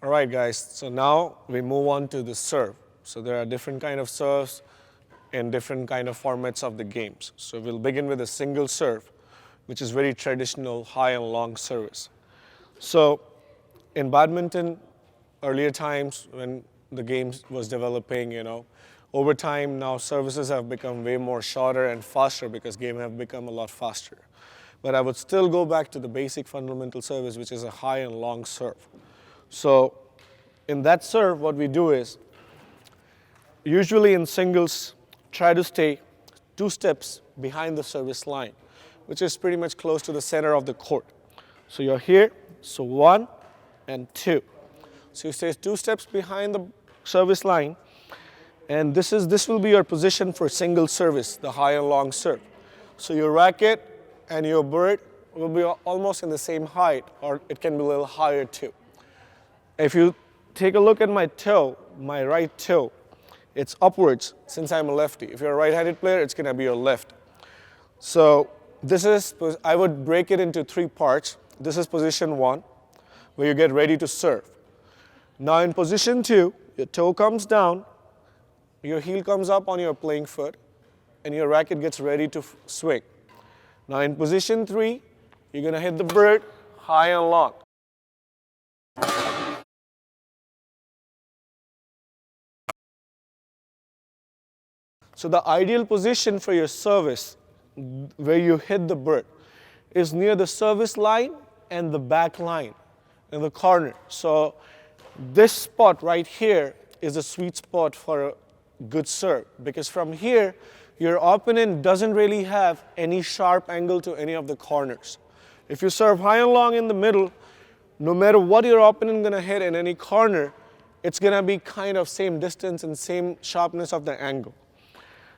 All right, guys, so now we move on to the serve. So there are different kind of serves in different kind of formats of the games. So we'll begin with a single serve, which is very traditional high and long service. So in badminton, earlier times when the game was developing, over time now services have become way more shorter and faster because game have become a lot faster. But I would still go back to the basic fundamental service, which is a high and long serve. So in that serve, what we do is, usually in singles, try to stay 2 steps behind the service line, which is pretty much close to the center of the court. So you're here, so 1 and 2. So you stay 2 steps behind the service line, and this will be your position for single service, the high and long serve. So your racket and your bird will be almost in the same height, or it can be a little higher too. If you take a look at my toe, my right toe, it's upwards since I'm a lefty. If you're a right-handed player, it's going to be your left. So I would break it into 3 parts. This is position 1, where you get ready to serve. Now in position 2, your toe comes down, your heel comes up on your playing foot, and your racket gets ready to swing. Now in position 3, you're going to hit the bird high and long. So the ideal position for your service, where you hit the bird, is near the service line and the back line in the corner. So this spot right here is a sweet spot for a good serve, because from here, your opponent doesn't really have any sharp angle to any of the corners. If you serve high and long in the middle, no matter what your opponent is going to hit in any corner, it's going to be kind of same distance and same sharpness of the angle.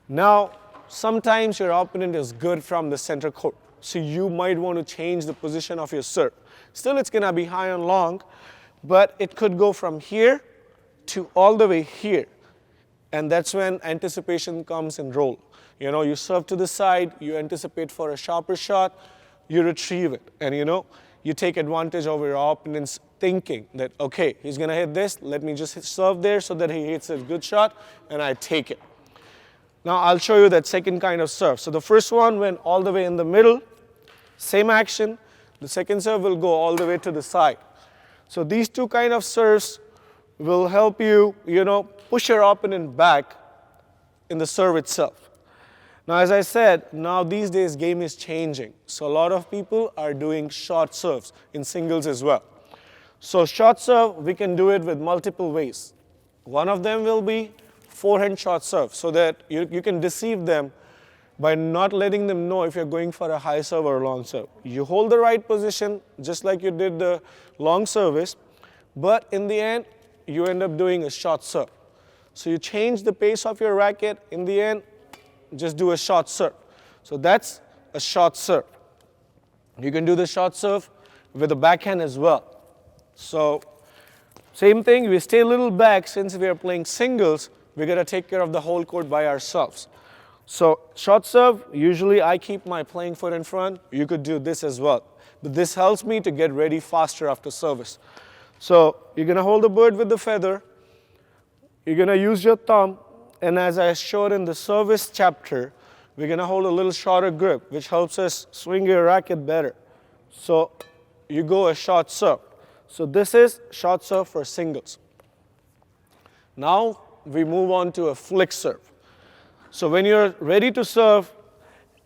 Now, sometimes your opponent is good from the center court, so you might want to change the position of your serve. Still, it's going to be high and long, but it could go from here to all the way here. And that's when anticipation comes in role. You serve to the side, you anticipate for a sharper shot, you retrieve it. And you take advantage of your opponent's thinking that, okay, he's going to hit this, let me just serve there so that he hits a good shot, and I take it. Now I'll show you that second kind of serve. So the first one went all the way in the middle, same action. The second serve will go all the way to the side. So these 2 kind of serves will help you, push your opponent back in the serve itself. Now, as I said, now these days game is changing. So a lot of people are doing short serves in singles as well. So short serve, we can do it with multiple ways. One of them will be forehand short serve, so that you can deceive them by not letting them know if you're going for a high serve or a long serve. You hold the right position, just like you did the long service, but in the end, you end up doing a short serve. So you change the pace of your racket, in the end, just do a short serve. So that's a short serve. You can do the short serve with the backhand as well. So same thing, we stay a little back since we are playing singles, we got to take care of the whole court by ourselves. So short serve, usually I keep my playing foot in front. You could do this as well. But this helps me to get ready faster after service. So you're going to hold the bird with the feather. You're going to use your thumb. And as I showed in the service chapter, we're going to hold a little shorter grip, which helps us swing your racket better. So you go a short serve. So this is short serve for singles. Now we move on to a flick serve. So when you're ready to serve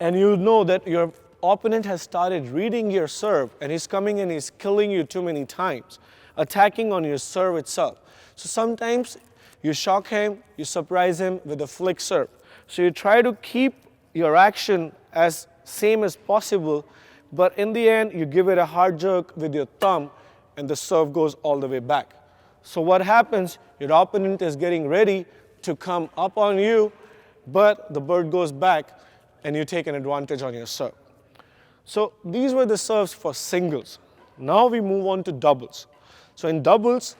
and you know that your opponent has started reading your serve and he's coming and he's killing you too many times, attacking on your serve itself. So sometimes you shock him, you surprise him with a flick serve. So you try to keep your action as same as possible, but in the end you give it a hard jerk with your thumb and the serve goes all the way back. So what happens, your opponent is getting ready to come up on you, but the bird goes back and you take an advantage on your serve. So these were the serves for singles. Now we move on to doubles. So in doubles,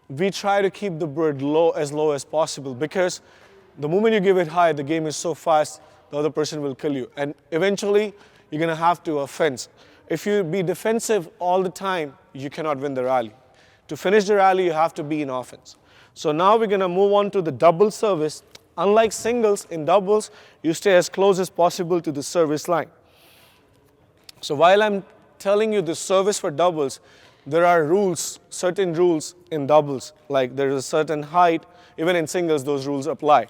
we try to keep the bird low as possible, because the moment you give it high, the game is so fast, the other person will kill you. And eventually, you're going to have to offense. If you be defensive all the time, you cannot win the rally. To finish the rally, you have to be in offense. So now we're going to move on to the double service. Unlike singles, in doubles, you stay as close as possible to the service line. So while I'm telling you the service for doubles, there are rules, certain rules in doubles, like there is a certain height. Even in singles, those rules apply.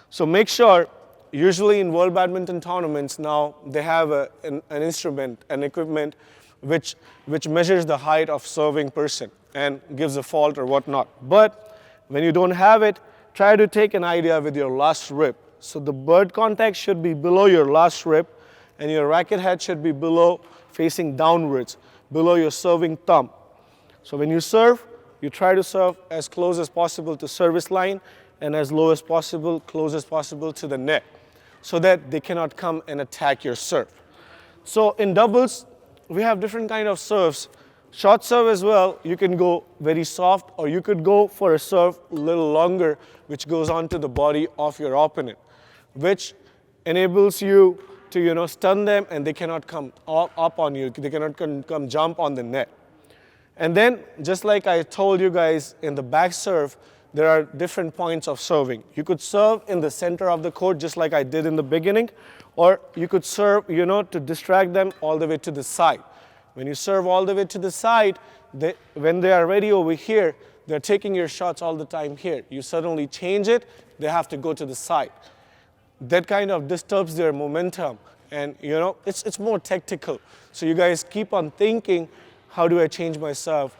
So make sure, usually in World Badminton tournaments now, they have an instrument, an equipment, which measures the height of serving person and gives a fault or whatnot. But when you don't have it, try to take an idea with your last rib. So the bird contact should be below your last rib, and your racket head should be below, facing downwards, below your serving thumb. So when you serve, you try to serve as close as possible to service line and as low as possible, close as possible to the net, so that they cannot come and attack your serve. So in doubles, we have different kind of serves. Short serve as well, you can go very soft, or you could go for a serve a little longer, which goes onto the body of your opponent, which enables you to stun them, and they cannot come up on you. They cannot come jump on the net. And then, just like I told you guys in the back serve, there are different points of serving. You could serve in the center of the court, just like I did in the beginning, or you could serve, to distract them all the way to the side. When you serve all the way to the side, when they are ready over here, they're taking your shots all the time here. You suddenly change it, they have to go to the side. That kind of disturbs their momentum, and it's more tactical. So you guys keep on thinking, how do I change my serve?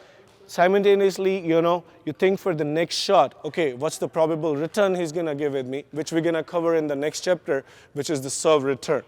Simultaneously, you think for the next shot, okay, what's the probable return he's gonna give with me, which we're gonna cover in the next chapter, which is the serve return.